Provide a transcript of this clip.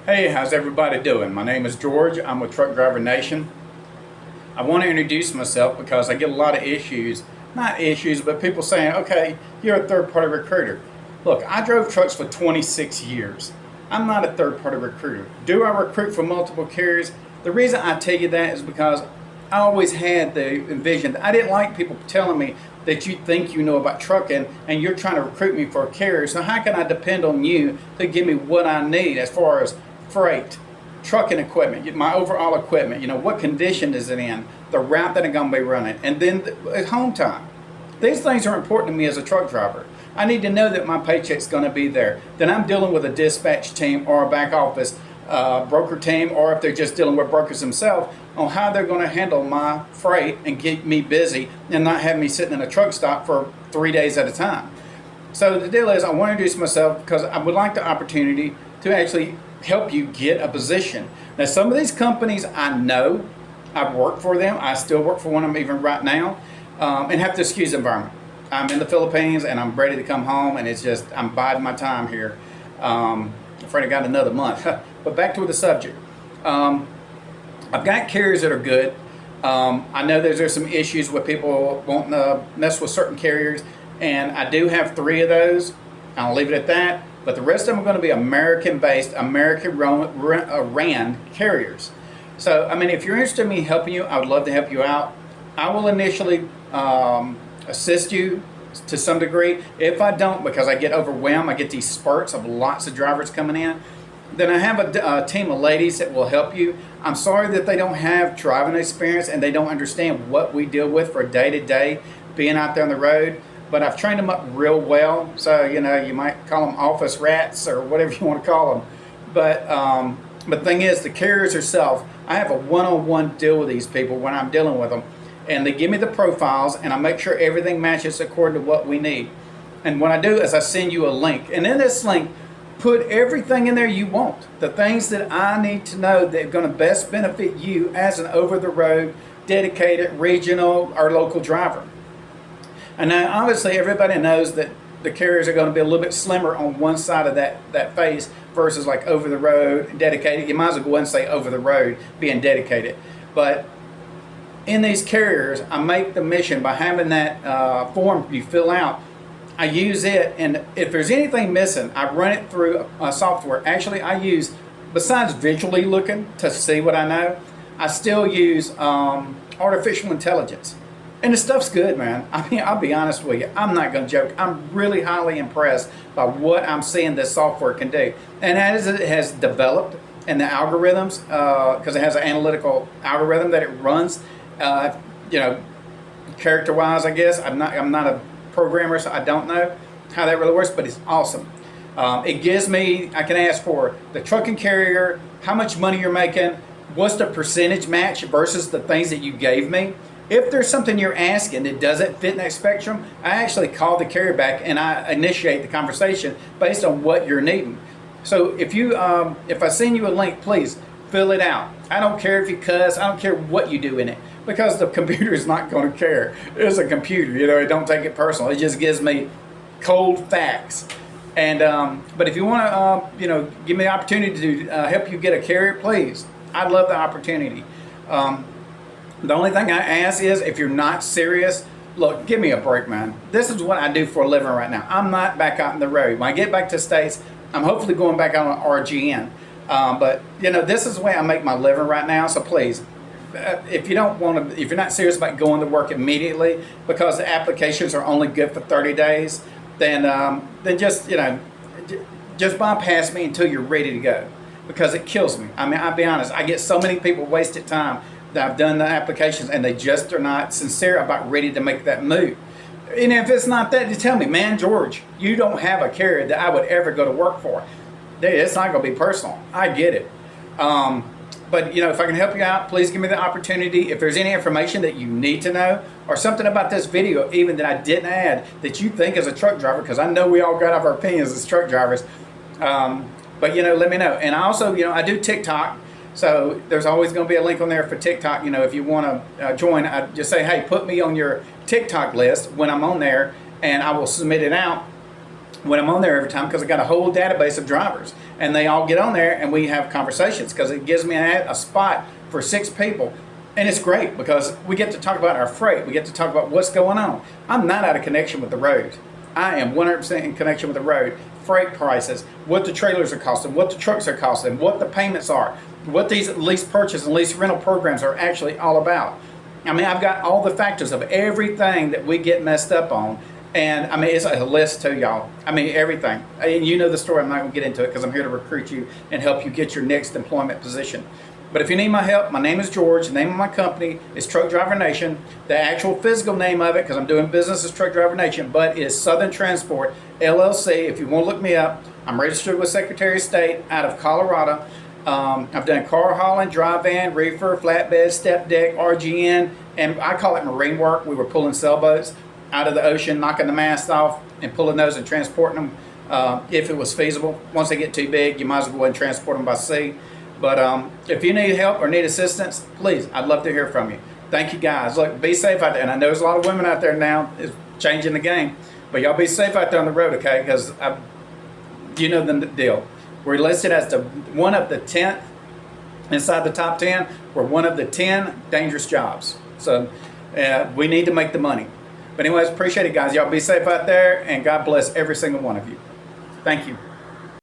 Hey, how's everybody doing? My name is George. I'm with Truck Driver Nation. I want to introduce myself because I get a lot of issues, not issues, but people saying, okay, you're a third party recruiter. Look, I drove trucks for 26 years. I'm not a third party recruiter. Do I recruit for multiple carriers? The reason I tell you that is because I always had the envision. I didn't like people telling me that you think you know about trucking and you're trying to recruit me for a carrier. So how can I depend on you to give me what I need as far as freight, trucking equipment, my overall equipment, what condition is it in, the route that I'm going to be running, and then at home time. These things are important to me as a truck driver. I need to know that my paycheck's going to be there. Then I'm dealing with a dispatch team or a back office broker team, or if they're just dealing with brokers themselves, on how they're going to handle my freight and keep me busy and not have me sitting in a truck stop for 3 days at a time. So the deal is, I want to introduce myself because I would like the opportunity to actually help you get a position. Now, some of these companies I know, I've worked for them. I still work for one of them even right now, and have to excuse the environment. I'm in the Philippines and I'm ready to come home, and it's just, I'm biding my time here. I'm afraid I got another month. But back to the subject. I've got carriers that are good. I know there's some issues with people wanting to mess with certain carriers, and I do have 3 of those. I'll leave it at that. But the rest of them are going to be American-based, American-ran carriers. So, I mean, if you're interested in me helping you, I would love to help you out. I will initially assist you to some degree. If I don't, because I get overwhelmed, I get these spurts of lots of drivers coming in, then I have a team of ladies that will help you. I'm sorry that they don't have driving experience and they don't understand what we deal with for day-to-day being out there on the road. But I've trained them up real well, so you might call them office rats or whatever you want to call them. But the thing is, the carriers herself, I have a one-on-one deal with these people when I'm dealing with them, and they give me the profiles, and I make sure everything matches according to what we need. And what I do is I send you a link, and in this link, put everything in there you want, the things that I need to know that are going to best benefit you as an over-the-road, dedicated, regional, or local driver. And now, obviously, everybody knows that the carriers are going to be a little bit slimmer on one side of that face versus like over the road, dedicated. You might as well go ahead and say over the road, being dedicated. But in these carriers, I make the mission by having that form you fill out. I use it, and if there's anything missing, I run it through software. Actually, I use, besides visually looking to see what I know, I still use artificial intelligence. And the stuff's good, man. I mean, I'll be honest with you. I'm not going to joke. I'm really highly impressed by what I'm seeing this software can do. And as it has developed and the algorithms, because it has an analytical algorithm that it runs, character-wise, I guess. I'm not a programmer, so I don't know how that really works, but it's awesome. It gives me, I can ask for the trucking carrier, how much money you're making, what's the percentage match versus the things that you gave me. If there's something you're asking that doesn't fit in that spectrum, I actually call the carrier back and I initiate the conversation based on what you're needing. So if I send you a link, please fill it out. I don't care if you cuss. I don't care what you do in it, because the computer is not going to care. It's a computer, it don't take it personal. It just gives me cold facts. And but if you want to, give me the opportunity to help you get a carrier, please. I'd love the opportunity. The only thing I ask is, if you're not serious, look, give me a break, man. This is what I do for a living right now. I'm not back out in the road. When I get back to the States, I'm hopefully going back out on RGN. But this is the way I make my living right now. So please, if you're not serious about going to work immediately, because the applications are only good for 30 days, then just bypass me until you're ready to go, because it kills me. I mean, I'll be honest. I get so many people wasted time that I've done the applications and they just are not sincere about ready to make that move. And if it's not that, just tell me, man, George, you don't have a carrier that I would ever go to work for. It's not going to be personal. I get it. But if I can help you out, please give me the opportunity. If there's any information that you need to know, or something about this video even that I didn't add that you think as a truck driver, because I know we all got our opinions as truck drivers. But let me know. And I also, I do TikTok. So there's always going to be a link on there for TikTok. If you want to join, I just say, hey, put me on your TikTok list when I'm on there, and I will submit it out when I'm on there every time, because I got a whole database of drivers, and they all get on there and we have conversations, because it gives me a spot for 6 people. And it's great because we get to talk about our freight. We get to talk about what's going on. I'm not out of connection with the road. I am 100% in connection with the road. Freight prices, what the trailers are costing, what the trucks are costing, what the payments are, what these lease purchase and lease rental programs are actually all about. I mean, I've got all the factors of everything that we get messed up on. And I mean, it's a list too, y'all. I mean, everything. And you know the story. I'm not going to get into it because I'm here to recruit you and help you get your next employment position. But if you need my help, my name is George. The name of my company is Truck Driver Nation. The actual physical name of it, because I'm doing business as Truck Driver Nation, but is Southern Transport LLC. If you want to look me up, I'm registered with Secretary of State out of Colorado. I've done car hauling, dry van, reefer, flatbed, step deck, RGN, and I call it marine work. We were pulling sailboats out of the ocean, knocking the mast off and pulling those and transporting them if it was feasible. Once they get too big, you might as well go ahead and transport them by sea. But if you need help or need assistance, please, I'd love to hear from you. Thank you, guys. Look, be safe out there. And I know there's a lot of women out there now is changing the game. But y'all be safe out there on the road, okay? Because you know the deal. We're listed as one of the 10th inside the top 10. We're one of the 10 dangerous jobs. So we need to make the money. But anyways, appreciate it, guys. Y'all be safe out there, and God bless every single one of you. Thank you.